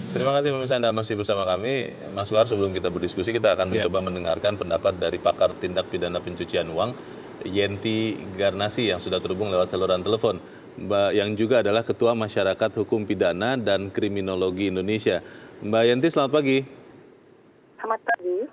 Terima kasih pemirsa Anda masih bersama kami. Mas War, sebelum kita berdiskusi, kita akan mencoba mendengarkan pendapat dari pakar tindak pidana pencucian uang, Yenti Garnasi, yang sudah terhubung lewat saluran telepon, yang juga adalah Ketua Masyarakat Hukum Pidana dan Kriminologi Indonesia. Mbak Yenti, selamat pagi. Selamat pagi.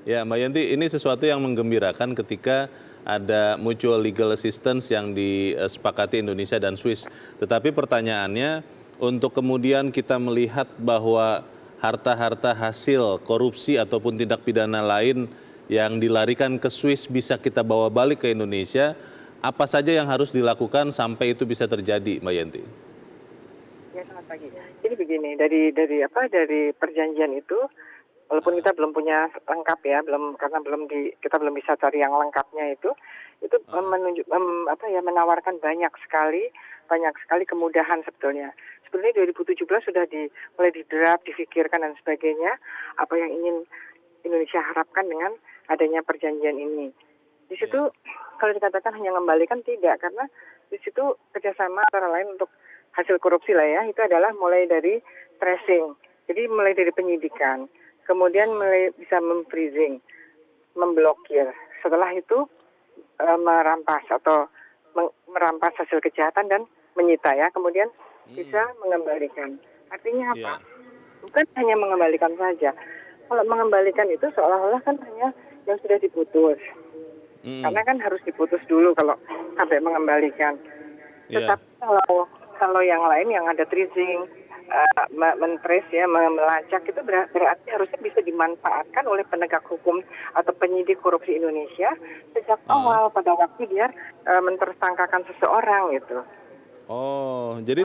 Ya, Mbak Yenti, ini sesuatu yang menggembirakan ketika ada mutual legal assistance yang disepakati Indonesia dan Swiss. Tetapi pertanyaannya, untuk kemudian kita melihat bahwa harta-harta hasil korupsi ataupun tindak pidana lain yang dilarikan ke Swiss bisa kita bawa balik ke Indonesia, apa saja yang harus dilakukan sampai itu bisa terjadi, Mbak Yenti? Ya, selamat pagi. Jadi begini, dari perjanjian itu, walaupun kita belum punya lengkap ya, kita belum bisa cari yang lengkapnya itu menawarkan banyak sekali kemudahan sebetulnya. Sebenarnya 2017 sudah mulai didraft, difikirkan dan sebagainya, apa yang ingin Indonesia harapkan dengan adanya perjanjian ini. Di situ kalau dikatakan hanya mengembalikan, tidak, karena di situ kerjasama antara lain untuk hasil korupsi lah ya, itu adalah mulai dari tracing, jadi mulai dari penyidikan, kemudian mulai bisa memfreezing, memblokir, setelah itu merampas hasil kejahatan dan menyita ya, kemudian bisa mengembalikan. Artinya apa? Bukan hanya mengembalikan saja. Kalau mengembalikan itu seolah-olah kan hanya yang sudah diputus. Karena kan harus diputus dulu kalau sampai mengembalikan. Tetapi kalau yang lain yang ada tracing, men-trace ya, melacak, itu berarti harusnya bisa dimanfaatkan oleh penegak hukum atau penyidik korupsi Indonesia sejak awal pada waktu dia mentersangkakan seseorang gitu. Oh, jadi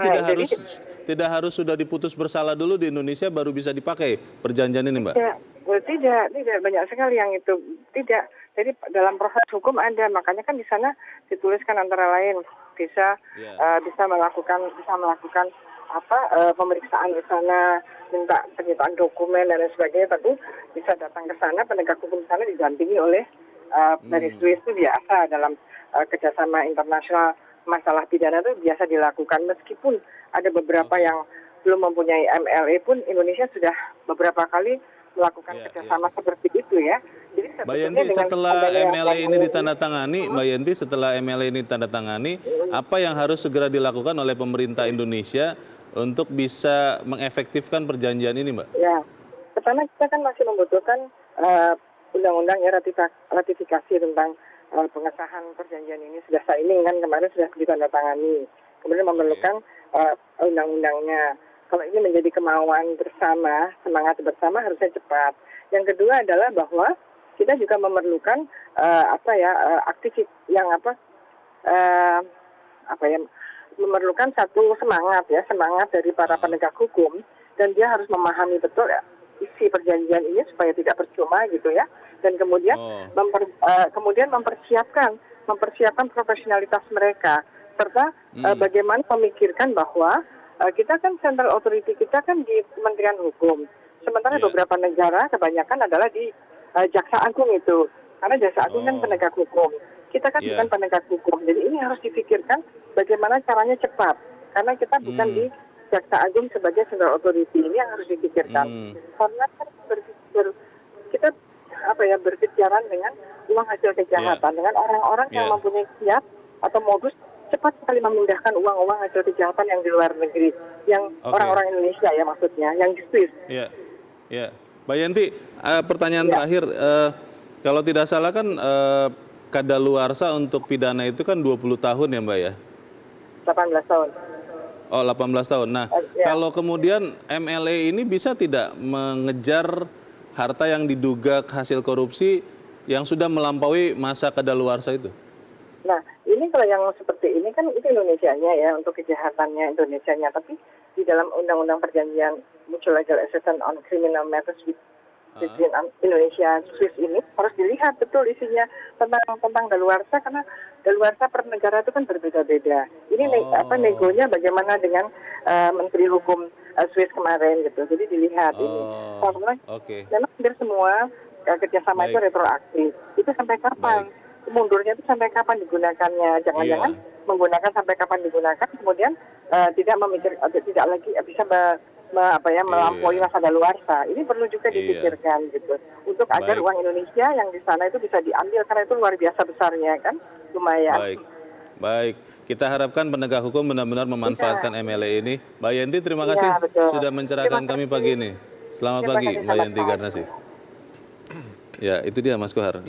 tidak harus sudah diputus bersalah dulu di Indonesia baru bisa dipakai perjanjian ini, Mbak? Tidak, banyak sekali yang itu tidak. Jadi dalam proses hukum ada, makanya kan di sana dituliskan antara lain bisa melakukan pemeriksaan di sana, minta penyitaan dokumen dan lain sebagainya, tapi bisa datang ke sana, penegak hukum di sana didampingi oleh dari Swiss. Itu biasa dalam kerjasama internasional. Masalah pidana itu biasa dilakukan, meskipun ada beberapa yang belum mempunyai MLA pun Indonesia sudah beberapa kali melakukan kerjasama seperti itu ya. Jadi Mbak Yenti, setelah MLA ini ditandatangani, apa yang harus segera dilakukan oleh pemerintah Indonesia untuk bisa mengefektifkan perjanjian ini, Mbak? Ya, pertama kita kan masih membutuhkan undang-undang ya, ratifikasi tentang pengesahan perjanjian ini, sudah signing kan, kemarin sudah ditandatangani. Kemudian memerlukan undang-undangnya. Kalau ini menjadi kemauan bersama, semangat bersama, harusnya cepat. Yang kedua adalah bahwa kita juga memerlukan memerlukan satu semangat dari para penegak hukum, dan dia harus memahami betul isi perjanjian ini supaya tidak percuma gitu ya. Dan kemudian mempersiapkan profesionalitas mereka, serta bagaimana memikirkan bahwa kita kan central authority kita kan di Kementerian Hukum, sementara beberapa negara kebanyakan adalah di Jaksa Agung itu, karena Jaksa Agung kan penegak hukum, kita kan bukan penegak hukum. Jadi ini harus dipikirkan bagaimana caranya cepat, karena kita bukan di Jaksa Agung sebagai central authority. Ini yang harus dipikirkan, karena kan kita berkejaran dengan uang hasil kejahatan, dengan orang-orang yang mempunyai kiat atau modus cepat sekali memindahkan uang-uang hasil kejahatan yang di luar negeri, yang orang-orang Indonesia ya maksudnya, yang di Swiss. Ya, Mbak Yenti, pertanyaan terakhir, kalau tidak salah kan kadaluarsa untuk pidana itu kan 20 tahun ya, Mbak ya? 18 tahun. Oh, 18 tahun. Nah, kalau kemudian MLA ini bisa tidak mengejar harta yang diduga hasil korupsi yang sudah melampaui masa kadaluarsa itu? Nah, ini kalau yang seperti ini kan itu Indonesianya ya, untuk kejahatannya Indonesianya, tapi di dalam undang-undang perjanjian Mutual Legal Assistance on Criminal Matters between Indonesia Swiss ini harus dilihat betul isinya tentang daluarsa, karena daluarsa per negara itu kan berbeda-beda. Ini negonya bagaimana dengan Menteri Hukum Swiss kemarin gitu. Jadi dilihat ini. Karena memang hampir semua kerjasama itu retroaktif. Itu sampai kapan? Mundurnya itu sampai kapan digunakannya? Jangan-jangan menggunakan sampai kapan digunakan, kemudian tidak lagi bisa melampaui masa daluarsa. Ini perlu juga Iya. dipikirkan gitu, untuk agar Baik. uang Indonesia yang di sana itu bisa diambil karena itu luar biasa besarnya kan, lumayan. Baik, baik. Kita harapkan penegak hukum benar-benar memanfaatkan MLE ini. Mbak Yenti, terima Iya, kasih betul. sudah mencerahkan Terima kami kasih. pagi ini. Selamat Terima pagi, kasih, Mbak selamat Yenti pagi. Garnasi. Ya, itu dia Mas Kohar.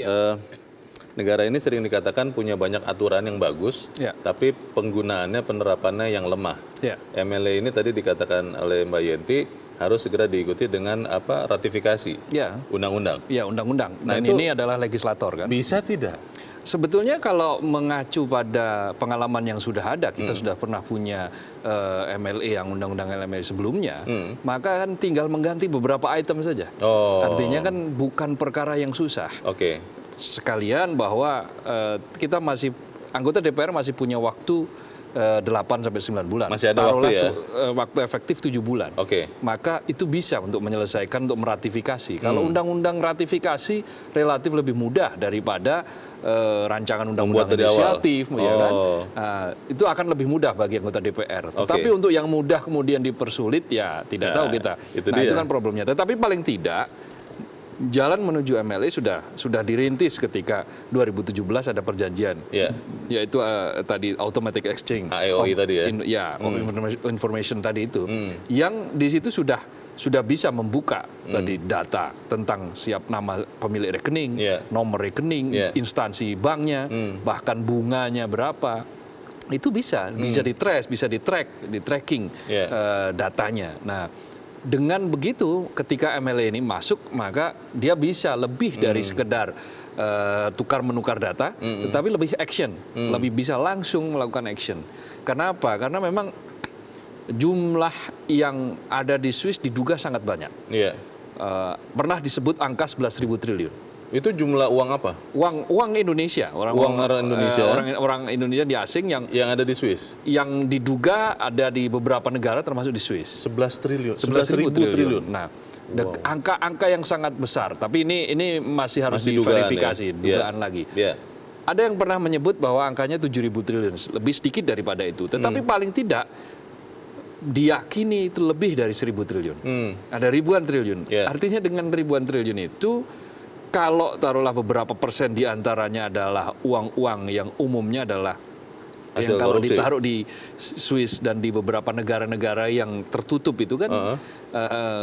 Negara ini sering dikatakan punya banyak aturan yang bagus, Ya. tapi penggunaannya, penerapannya yang lemah. Ya. MLE ini tadi dikatakan oleh Mbak Yenti harus segera diikuti dengan ratifikasi Ya, undang-undang. ya undang-undang. Nah, Dan itu ini adalah legislator kan. Bisa tidak? Sebetulnya kalau mengacu pada pengalaman yang sudah ada, kita sudah pernah punya MLE yang undang-undang MLE sebelumnya, maka kan tinggal mengganti beberapa item saja. Oh, Artinya kan bukan perkara yang susah. oke. Sekalian bahwa kita masih, anggota DPR masih punya waktu 8 sampai 9 bulan. Masih ada waktu ya? Waktu efektif 7 bulan. Oke. Maka itu bisa untuk menyelesaikan, untuk meratifikasi. Kalau undang-undang ratifikasi relatif lebih mudah daripada rancangan undang-undang Membuat dari awal. inisiatif, ya kan? Oh. Itu akan lebih mudah bagi anggota DPR. Oke. Tetapi untuk yang mudah kemudian dipersulit, ya tidak Nah, tahu kita. itu Nah, dia. itu kan problemnya. Tetapi paling tidak jalan menuju MLE sudah dirintis ketika 2017 ada perjanjian, Ya. yaitu tadi automatic exchange AEOI tadi ya? of information tadi itu, yang di situ sudah bisa membuka tadi data tentang siap nama pemilik rekening, Yeah. nomor rekening, Yeah. instansi banknya, bahkan bunganya berapa. Itu bisa di-trace, bisa di-tracking Yeah. datanya. Nah, dengan begitu ketika MLE ini masuk, maka dia bisa lebih dari sekedar tukar-menukar data, tetapi lebih action, lebih bisa langsung melakukan action. Karena apa? Karena memang jumlah yang ada di Swiss diduga sangat banyak. Iya. Pernah disebut angka 11.000 triliun. Itu jumlah uang apa? Uang Indonesia, Uang orang Indonesia. orang Indonesia di asing Yang ada di Swiss? yang diduga ada di beberapa negara termasuk di Swiss. 11 triliun. 11.000 triliun. Nah, angka-angka yang sangat besar, tapi ini masih harus Masih dugaan, diverifikasi, ya? dugaan lagi. Iya. Ada yang pernah menyebut bahwa angkanya 7.000 triliun, lebih sedikit daripada itu. Tetapi paling tidak diyakini itu lebih dari 1.000 triliun. Ada ribuan triliun. Yeah. Artinya dengan ribuan triliun itu, kalau taruhlah beberapa persen diantaranya adalah uang-uang yang umumnya adalah Hasil yang kalau korupsi. ditaruh di Swiss dan di beberapa negara-negara yang tertutup itu kan,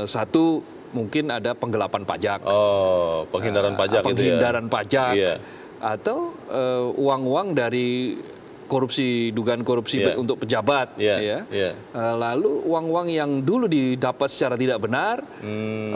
satu mungkin ada penggelapan pajak, Oh, penghindaran pajak itu ya? penghindaran pajak, Iya. atau uang-uang dari korupsi, dugaan korupsi Iya. untuk pejabat, Iya, ya. iya. Lalu uang-uang yang dulu didapat secara tidak benar,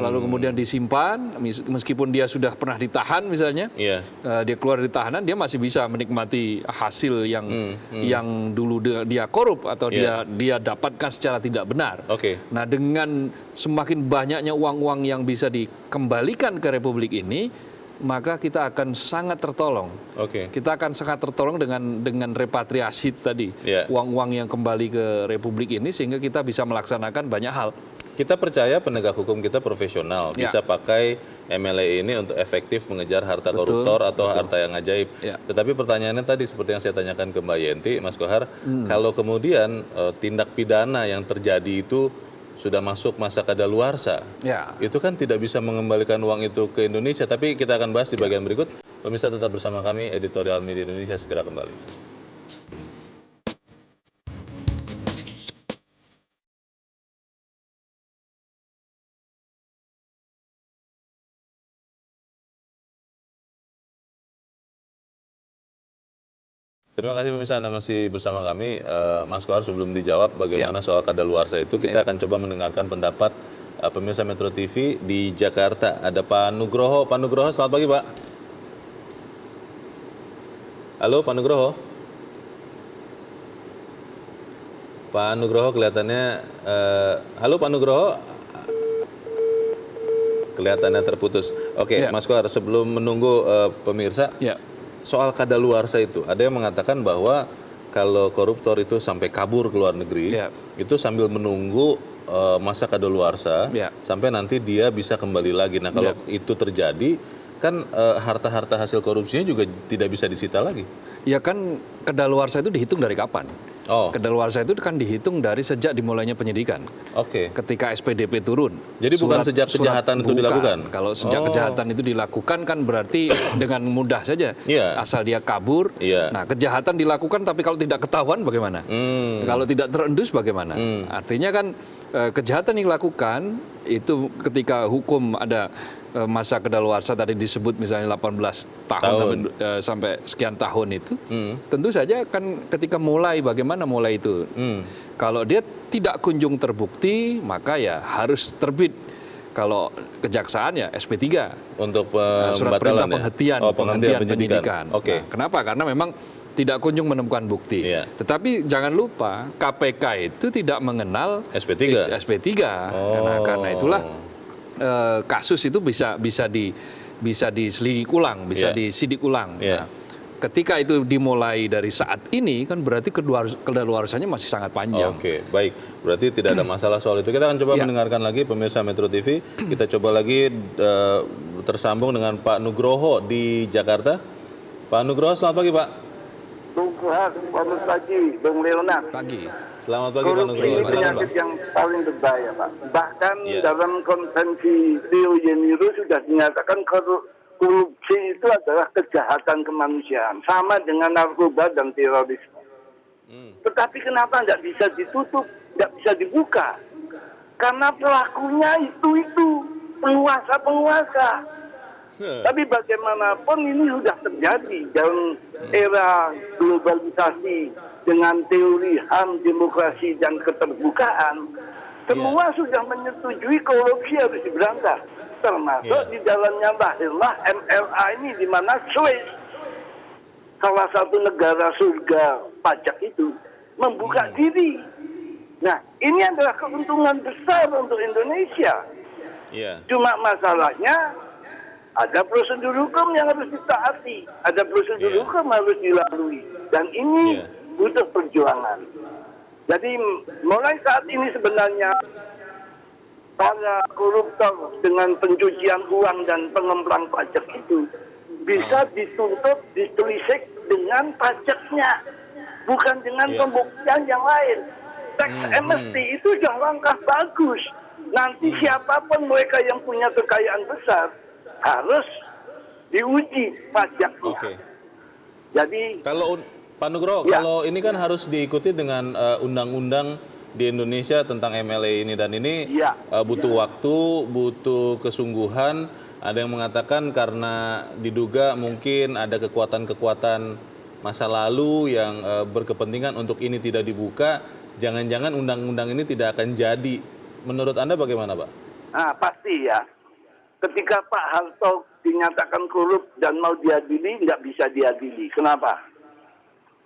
lalu kemudian disimpan, meskipun dia sudah pernah ditahan misalnya, Iya. dia keluar dari tahanan, dia masih bisa menikmati hasil yang dulu dia korup atau Iya. dia dapatkan secara tidak benar. Oke. Nah, dengan semakin banyaknya uang-uang yang bisa dikembalikan ke Republik ini, maka kita akan sangat tertolong. Oke. Kita akan sangat tertolong dengan repatriasi tadi, Ya. uang-uang yang kembali ke Republik ini, sehingga kita bisa melaksanakan banyak hal. Kita percaya penegak hukum kita profesional, Ya. bisa pakai MLE ini untuk efektif mengejar harta Betul, koruptor atau harta yang ajaib. Ya. Tetapi pertanyaannya tadi seperti yang saya tanyakan ke Mbak Yenti, Mas Kohar, kalau kemudian tindak pidana yang terjadi itu sudah masuk masa kadaluarsa, Ya. itu kan tidak bisa mengembalikan uang itu ke Indonesia. Tapi kita akan bahas di bagian berikut. Pemirsa tetap bersama kami, Editorial Media Indonesia segera kembali. Terima kasih pemirsa, Anda masih bersama kami. Mas Kohar, sebelum dijawab bagaimana soal kadaluarsa itu, kita akan coba mendengarkan pendapat pemirsa Metro TV di Jakarta. Ada Pak Nugroho. Pak Nugroho, selamat pagi Pak. Halo Pak Nugroho. Pak Nugroho kelihatannya, halo Pak Nugroho. Kelihatannya terputus. Oke, Ya. Mas Kohar, sebelum menunggu pemirsa, Ya. soal kadaluarsa itu, ada yang mengatakan bahwa kalau koruptor itu sampai kabur ke luar negeri, Ya. itu sambil menunggu masa kadaluarsa, Ya. sampai nanti dia bisa kembali lagi. Nah, kalau itu terjadi, kan harta-harta hasil korupsinya juga tidak bisa disita lagi. Ya kan, kadaluarsa itu dihitung dari kapan? Oh, Kedaluarsa itu kan dihitung dari sejak dimulainya penyidikan. oke. Ketika SPDP turun. Jadi bukan sejak kejahatan itu bukan. dilakukan? Kalau sejak Oh. kejahatan itu dilakukan kan berarti dengan mudah saja. Iya. Asal dia kabur. Iya. Nah, kejahatan dilakukan tapi kalau tidak ketahuan bagaimana? Kalau tidak terendus bagaimana? Artinya kan kejahatan yang dilakukan itu ketika hukum ada masa kedaluarsa tadi disebut misalnya 18 tahun sampai sekian tahun itu, tentu saja kan ketika mulai bagaimana mulai itu. Kalau dia tidak kunjung terbukti, maka ya harus terbit. Kalau kejaksaan ya SP3. Untuk Surat perintah pembatalan ya? penghentian penyidikan. penyidikan. Oke. Nah, kenapa? Karena memang tidak kunjung menemukan bukti. Iya. Tetapi jangan lupa KPK itu tidak mengenal SP3. SP3. Oh. Karena itulah kasus itu bisa diselidik ulang, bisa Iya. disidik ulang. Iya. Nah, ketika itu dimulai dari saat ini kan berarti kedaluarsanya masih sangat panjang. Oke, baik. Berarti tidak ada masalah soal itu. Kita akan coba Ya. mendengarkan lagi pemirsa Metro TV. Kita coba lagi tersambung dengan Pak Nugroho di Jakarta. Pak Nugroho, selamat pagi Pak. Selamat pagi, Bang Leonard. Pagi. Selamat pagi Pak Korupsi Nugroho. ini Silakan penyakit Pak. yang paling berbahaya, Pak. Bahkan Iya. dalam konvensi Rio Janeiro sudah dinyatakan korupsi itu adalah kejahatan kemanusiaan, sama dengan narkoba dan terorisme. Tetapi kenapa nggak bisa ditutup, nggak bisa dibuka? Karena pelakunya itu penguasa. Tapi bagaimanapun ini sudah terjadi dalam era globalisasi dengan teori HAM, demokrasi dan keterbukaan. Semua sudah menyetujui korupsi harus diberantas. Termasuk di dalamnya lahirlah MLA ini di mana Swiss, salah satu negara surga pajak itu, membuka diri. Nah, ini adalah keuntungan besar untuk Indonesia. Iya. Cuma masalahnya ada prosedur hukum yang harus ditaati, ada prosedur hukum harus dilalui, dan ini butuh perjuangan. Jadi mulai saat ini sebenarnya para koruptor dengan pencucian uang dan pengemplang pajak itu bisa dituntut, ditelisik dengan pajaknya, bukan dengan pembuktian yang lain. Tax amnesty itu sudah langkah bagus. Nanti siapapun mereka yang punya kekayaan besar harus diuji pajaknya. Oke. Jadi Kalau Pak Nugroho, Ya. kalau ini kan harus diikuti dengan undang-undang di Indonesia tentang MLA ini, dan ini Ya. butuh waktu, butuh kesungguhan. Ada yang mengatakan karena diduga mungkin ada kekuatan-kekuatan masa lalu yang berkepentingan untuk ini tidak dibuka, jangan-jangan undang-undang ini tidak akan jadi. Menurut Anda bagaimana, Pak? pasti ya. Ketika Pak Harto dinyatakan korup dan mau diadili, nggak bisa diadili. Kenapa?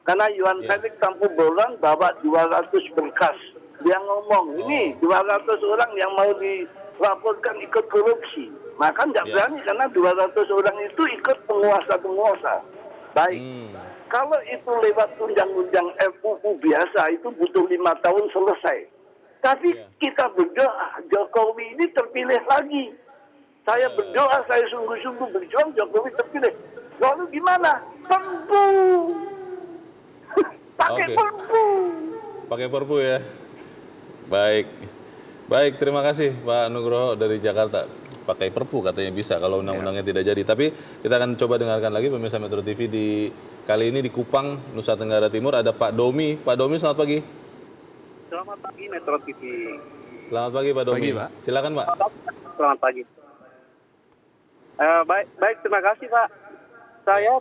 Karena Yuan Felix Tampu-Bolon bawa 200 berkas. Dia ngomong, ini 200 orang yang mau dilaporkan ikut korupsi. Maka nggak berani karena 200 orang itu ikut penguasa-penguasa. Baik, kalau itu lewat undang-undang RUU biasa, itu butuh 5 tahun selesai. Tapi kita berdoa, Jokowi ini terpilih lagi. Saya berdoa, saya sungguh-sungguh berjuang, Jokowi terpilih. Lalu gimana? Perpu. Pakai Oke. perpu. Pakai perpu ya. Baik. Baik, terima kasih Pak Nugroho dari Jakarta. Pakai perpu katanya bisa kalau undang-undangnya tidak jadi. Tapi kita akan coba dengarkan lagi pemirsa Metro TV kali ini di Kupang, Nusa Tenggara Timur ada Pak Domi. Pak Domi, selamat pagi. Selamat pagi Metro TV. Selamat pagi Pak Domi. Pagi, Pak. Silakan Pak. Selamat pagi. Baik, terima kasih Pak. Saya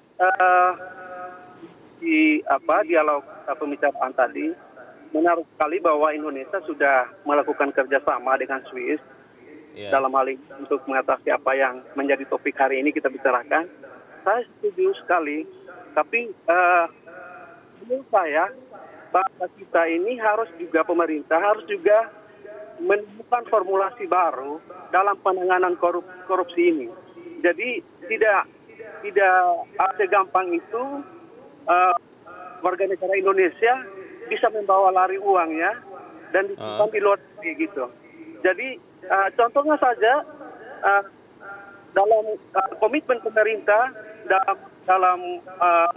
di dialog pembicaraan tadi menarik sekali bahwa Indonesia sudah melakukan kerjasama dengan Swiss dalam hal ini untuk mengatasi apa yang menjadi topik hari ini kita bicarakan. Saya setuju sekali, tapi menurut saya bangsa kita ini harus juga pemerintah harus juga menemukan formulasi baru dalam penanganan korupsi ini. Jadi tidak segampang itu warga negara Indonesia bisa membawa lari uangnya dan disimpan di luar negeri gitu. Jadi contohnya saja dalam komitmen pemerintah dalam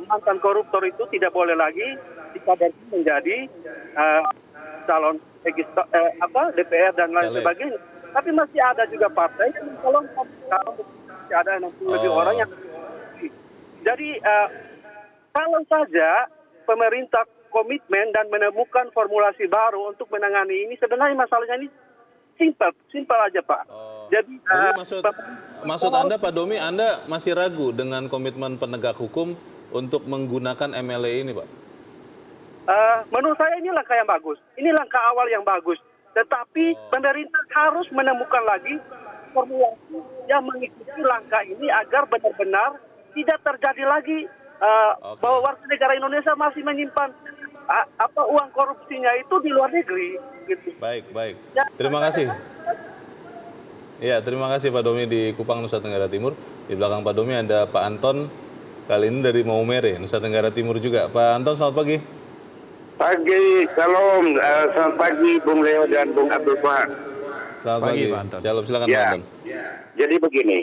mantan koruptor itu tidak boleh lagi dikaderkan menjadi calon DPR dan lain Caleg. sebagainya. Tapi masih ada juga partai yang mencalonkan, masih ada 60 lebih orang yang. Jadi kalau saja pemerintah komitmen dan menemukan formulasi baru untuk menangani ini, sebenarnya masalahnya ini simpel aja Pak. Jadi maksud Anda Pak Domi, Anda masih ragu dengan komitmen penegak hukum untuk menggunakan MLE ini Pak? Menurut saya ini langkah yang bagus. Ini langkah awal yang bagus. Tetapi pemerintah harus menemukan lagi formulasi yang mengikuti langkah ini agar benar-benar tidak terjadi lagi bahwa warga negara Indonesia masih menyimpan uang korupsinya itu di luar negeri. Gitu. Baik. Terima kasih. Ya, terima kasih Pak Domi di Kupang, Nusa Tenggara Timur. Di belakang Pak Domi ada Pak Anton, kali ini dari Maumere, Nusa Tenggara Timur juga. Pak Anton, selamat pagi. Pagi, salam. Selamat pagi Bung Leo dan Bung Abdul Fuad. Selamat pagi Pak Anton. Silakan Pak Anton. Jadi begini,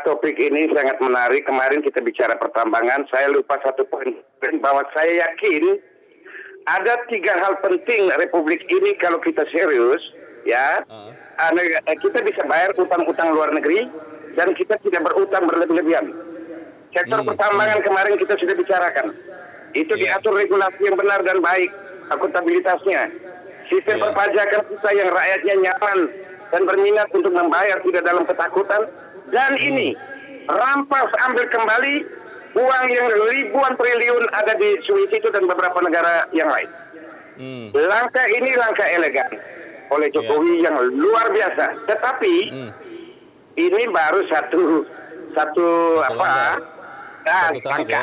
topik ini sangat menarik. Kemarin kita bicara pertambangan, saya lupa satu poin bahwa saya yakin ada 3 hal penting Republik ini kalau kita serius, ya. Kita bisa bayar utang-utang luar negeri dan kita tidak berutang berlebih-lebihan. Sektor pertambangan kemarin kita sudah bicarakan. Itu diatur regulasi yang benar dan baik, akuntabilitasnya. Sistem perpajakan kita yang rakyatnya nyaman dan berminat untuk membayar tidak dalam ketakutan. Dan ini, rampas ambil kembali uang yang ribuan triliun ada di Swiss itu dan beberapa negara yang lain. Langkah ini langkah elegan oleh Jokowi yang luar biasa. Tetapi ini baru satu langkah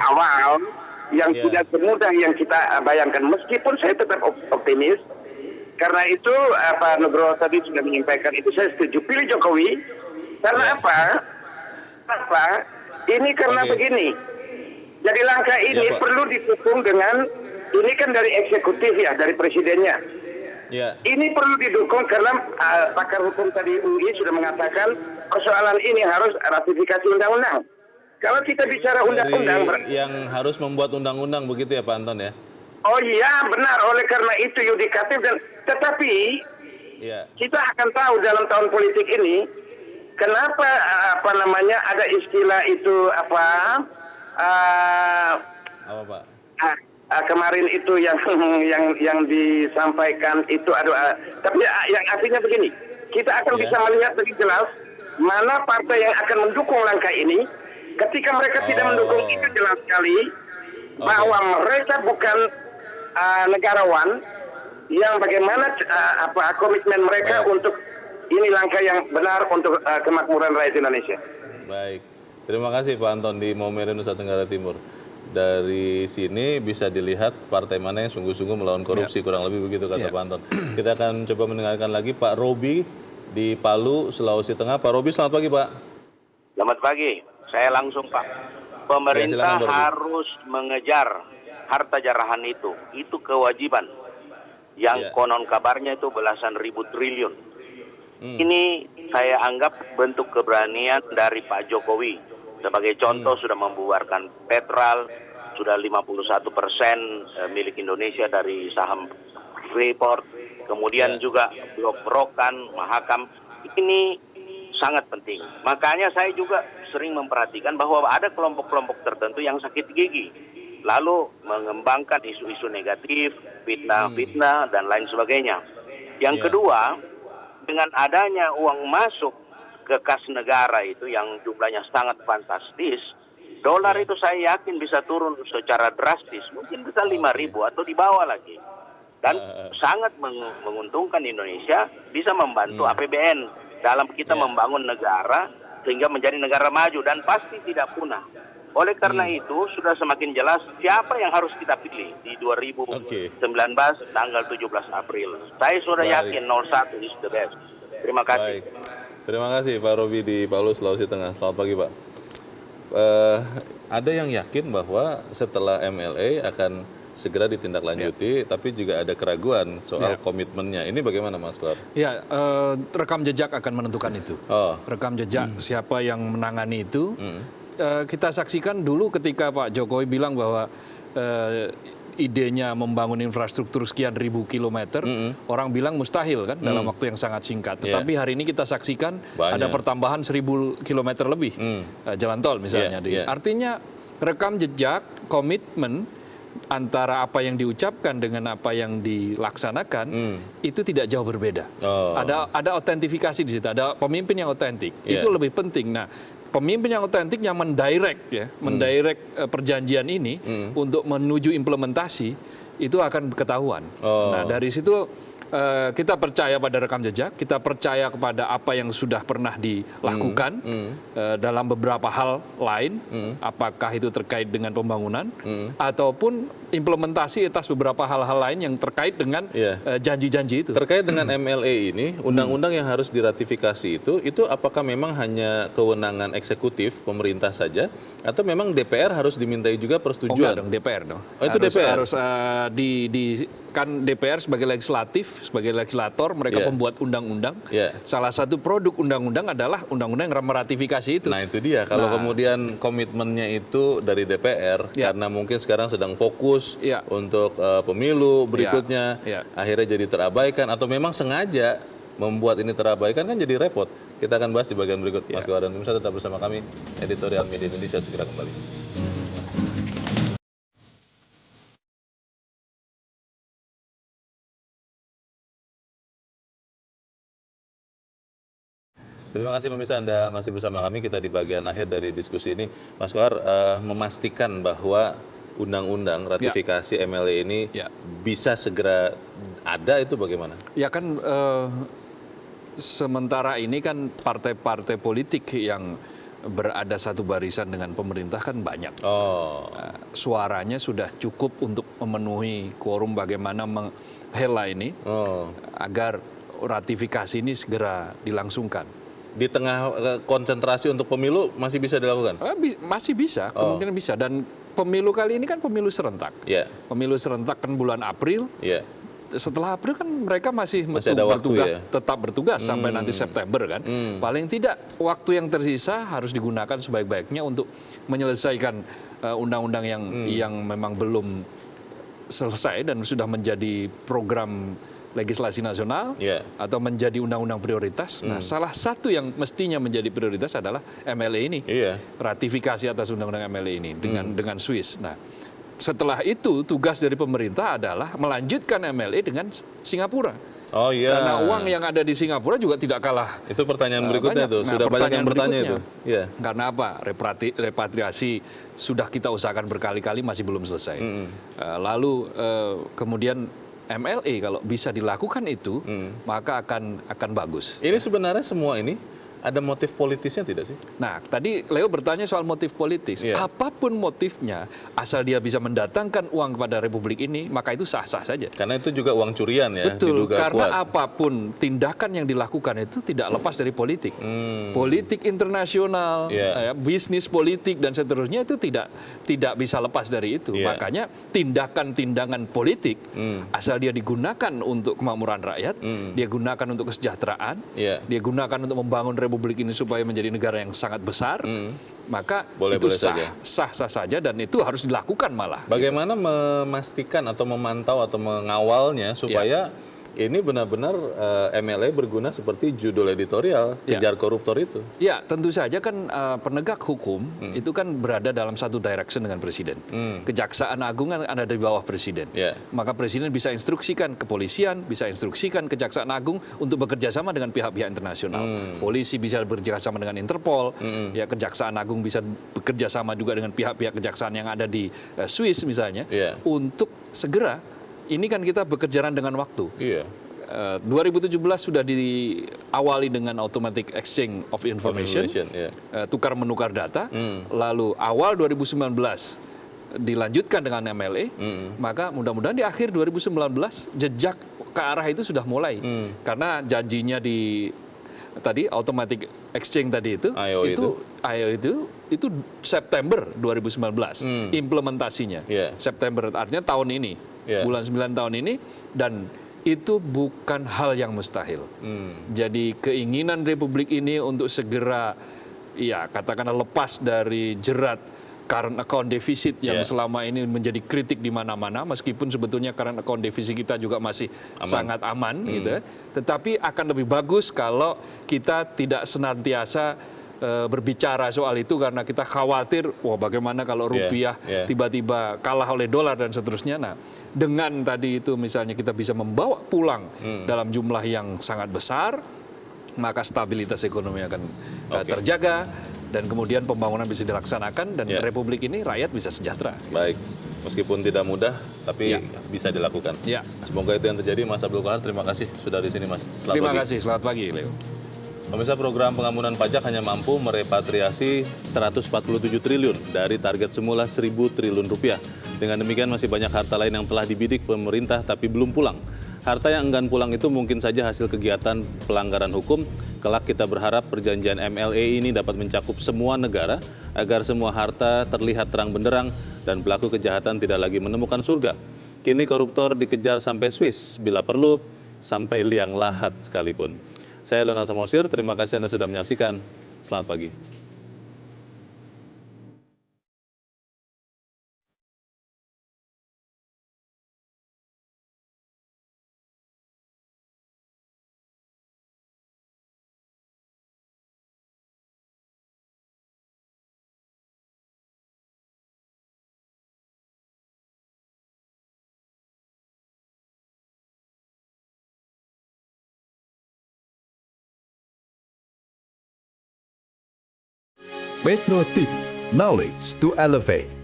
awal yang tidak semudah yang kita bayangkan. Meskipun saya tetap optimis, karena itu Pak Nugroho tadi sudah menyampaikan itu, saya setuju pilih Jokowi. Karena apa? Ini karena begini. Jadi langkah ini perlu didukung dengan, ini kan dari eksekutif ya, dari presidennya. Ini perlu didukung karena pakar hukum tadi UI sudah mengatakan persoalan ini harus ratifikasi undang-undang. Kalau kita bicara undang-undang, yang harus membuat undang-undang begitu ya Pak Anton ya? Oh iya benar, oleh karena itu yudikatif dan tetapi kita akan tahu dalam tahun politik ini kenapa ada istilah itu Pak? Kemarin itu yang disampaikan itu tapi yang artinya begini, kita akan bisa melihat lebih jelas mana partai yang akan mendukung langkah ini. Ketika mereka tidak mendukung itu jelas sekali bahwa mereka bukan negarawan yang bagaimana komitmen mereka untuk ini langkah yang benar untuk kemakmuran rakyat Indonesia. Baik, terima kasih Pak Anton di Maumere, Nusa Tenggara Timur. Dari sini bisa dilihat partai mana yang sungguh-sungguh melawan korupsi, kurang lebih begitu kata Pak Anton. Kita akan coba mendengarkan lagi Pak Robi di Palu, Sulawesi Tengah. Pak Robi, selamat pagi Pak. Selamat pagi. Saya langsung Pak, pemerintah harus mengejar harta jarahan itu kewajiban yang konon kabarnya itu belasan ribu triliun. Ini saya anggap bentuk keberanian dari Pak Jokowi. Sebagai contoh sudah membubarkan Petral, sudah 51% milik Indonesia dari saham Freeport, kemudian juga Blok Rokan, Mahakam. Ini sangat penting. Makanya saya juga sering memperhatikan bahwa ada kelompok-kelompok tertentu yang sakit gigi, lalu mengembangkan isu-isu negatif, fitnah-fitnah, dan lain sebagainya. Yang kedua, dengan adanya uang masuk ke kas negara itu yang jumlahnya sangat fantastis, dolar itu saya yakin bisa turun secara drastis, mungkin bisa 5.000 atau di bawah lagi. Dan sangat menguntungkan Indonesia, bisa membantu APBN dalam kita membangun negara sehingga menjadi negara maju dan pasti tidak punah. Oleh karena itu sudah semakin jelas siapa yang harus kita pilih di 2019 tanggal 17 April. Saya sudah yakin 01 is the best. Terima kasih. Terima kasih Pak Robi di Palu, Sulawesi Tengah. Selamat pagi Pak. Ada yang yakin bahwa setelah MLE akan segera ditindaklanjuti, tapi juga ada keraguan soal komitmennya. Ini bagaimana Mas Kuar? Ya, rekam jejak akan menentukan itu. Rekam jejak siapa yang menangani itu. Kita saksikan dulu ketika Pak Jokowi bilang bahwa idenya membangun infrastruktur sekian ribu kilometer, orang bilang mustahil kan dalam waktu yang sangat singkat. Tetapi hari ini kita saksikan ada pertambahan 1.000 kilometer lebih jalan tol misalnya. Artinya rekam jejak, komitmen antara apa yang diucapkan dengan apa yang dilaksanakan itu tidak jauh berbeda. Ada autentifikasi di situ, ada pemimpin yang otentik. Itu lebih penting. Nah, pemimpin yang otentik yang mendirect perjanjian ini untuk menuju implementasi itu akan ketahuan. Nah, dari situ kita percaya pada rekam jejak, kita percaya kepada apa yang sudah pernah dilakukan dalam beberapa hal lain, apakah itu terkait dengan pembangunan ataupun implementasi atas beberapa hal-hal lain yang terkait dengan janji-janji itu. Terkait dengan MLE ini, undang-undang yang harus diratifikasi itu apakah memang hanya kewenangan eksekutif pemerintah saja, atau memang DPR harus dimintai juga persetujuan? Enggak dong, DPR dong. Oh, itu DPR? Harus kan DPR sebagai legislatif, sebagai legislator, mereka pembuat undang-undang. Salah satu produk undang-undang adalah undang-undang yang meratifikasi itu. Nah itu dia, kalau kemudian komitmennya itu dari DPR, karena mungkin sekarang sedang fokus untuk pemilu berikutnya, akhirnya jadi terabaikan, atau memang sengaja membuat ini terabaikan, kan jadi repot. Kita akan bahas di bagian berikut, Mas Gawar dan pemirsa tetap bersama kami, Editorial Media Indonesia segera kembali. Terima kasih pemirsa, Anda masih bersama kami. Kita di bagian akhir dari diskusi ini. Mas Gawar memastikan bahwa undang-undang ratifikasi MLE ini bisa segera ada, itu bagaimana? Ya kan sementara ini kan partai-partai politik yang berada satu barisan dengan pemerintah kan banyak. Suaranya sudah cukup untuk memenuhi quorum bagaimana menghela ini agar ratifikasi ini segera dilangsungkan. Di tengah konsentrasi untuk pemilu masih bisa dilakukan? Masih bisa, kemungkinan bisa. Dan pemilu kali ini kan pemilu serentak. Pemilu serentak kan bulan April. Setelah April kan mereka masih bertugas, tetap bertugas sampai nanti September kan. Paling tidak waktu yang tersisa harus digunakan sebaik-baiknya untuk menyelesaikan undang-undang yang memang belum selesai dan sudah menjadi program legislasi nasional atau menjadi undang-undang prioritas. Nah, salah satu yang mestinya menjadi prioritas adalah MLE ini. Ratifikasi atas undang-undang MLE ini dengan Swiss. Nah, setelah itu tugas dari pemerintah adalah melanjutkan MLE dengan Singapura. Karena uang yang ada di Singapura juga tidak kalah. Itu pertanyaan berikutnya tuh. Sudah banyak yang bertanya itu. Karena apa? Repatriasi sudah kita usahakan berkali-kali masih belum selesai. Lalu kemudian MLE kalau bisa dilakukan itu, maka akan bagus. Ini sebenarnya semua ini ada motif politisnya tidak sih? Nah, tadi Leo bertanya soal motif politis. Apapun motifnya, asal dia bisa mendatangkan uang kepada Republik ini, maka itu sah-sah saja. Karena itu juga uang curian ya. Betul, karena apapun tindakan yang dilakukan itu tidak lepas dari politik. Politik internasional, bisnis politik dan seterusnya itu tidak bisa lepas dari itu. Makanya tindakan-tindakan politik, asal dia digunakan untuk kemakmuran rakyat, dia gunakan untuk kesejahteraan, dia gunakan untuk membangun Republik ini supaya menjadi negara yang sangat besar, maka itu sah-sah saja dan itu harus dilakukan malah. Bagaimana memastikan atau memantau atau mengawalnya supaya ini benar-benar MLE berguna seperti judul editorial, kejar koruptor itu? Ya, tentu saja kan penegak hukum itu kan berada dalam satu direction dengan Presiden. Kejaksaan Agung kan ada di bawah Presiden. Maka Presiden bisa instruksikan kepolisian, bisa instruksikan Kejaksaan Agung untuk bekerja sama dengan pihak-pihak internasional. Polisi bisa bekerja sama dengan Interpol, ya Kejaksaan Agung bisa bekerja sama juga dengan pihak-pihak kejaksaan yang ada di Swiss misalnya, untuk segera. Ini kan kita bekerja dengan waktu. 2017 sudah diawali dengan automatic exchange of information, tukar menukar data. Lalu awal 2019 dilanjutkan dengan MLE. Maka mudah-mudahan di akhir 2019 jejak ke arah itu sudah mulai. Karena janjinya di tadi automatic exchange tadi itu itu September 2019 implementasinya. September artinya tahun ini. Bulan 9 tahun ini, dan itu bukan hal yang mustahil. Jadi keinginan Republik ini untuk segera, ya katakanlah lepas dari jerat current account deficit yang selama ini menjadi kritik di mana-mana, meskipun sebetulnya current account deficit kita juga masih sangat aman, gitu. Tetapi akan lebih bagus kalau kita tidak senantiasa berbicara soal itu karena kita khawatir, wah bagaimana kalau rupiah tiba-tiba kalah oleh dolar dan seterusnya. Nah, dengan tadi itu misalnya kita bisa membawa pulang dalam jumlah yang sangat besar, maka stabilitas ekonomi akan terjaga. Dan kemudian pembangunan bisa dilaksanakan dan Republik ini rakyat bisa sejahtera. Baik, meskipun tidak mudah, tapi bisa dilakukan. Semoga itu yang terjadi. Mas Abdul Qahar, terima kasih sudah di sini, Mas. Terima kasih, selamat pagi, Leo. Pemirsa, program pengampunan pajak hanya mampu merepatriasi 147 triliun dari target semula 1.000 triliun rupiah. Dengan demikian masih banyak harta lain yang telah dibidik pemerintah tapi belum pulang. Harta yang enggan pulang itu mungkin saja hasil kegiatan pelanggaran hukum. Kelak kita berharap perjanjian MLA ini dapat mencakup semua negara agar semua harta terlihat terang benderang dan pelaku kejahatan tidak lagi menemukan surga. Kini koruptor dikejar sampai Swiss, bila perlu sampai liang lahat sekalipun. Saya Leonard Samosir, terima kasih Anda sudah menyaksikan. Selamat pagi. Metro TV, knowledge to elevate.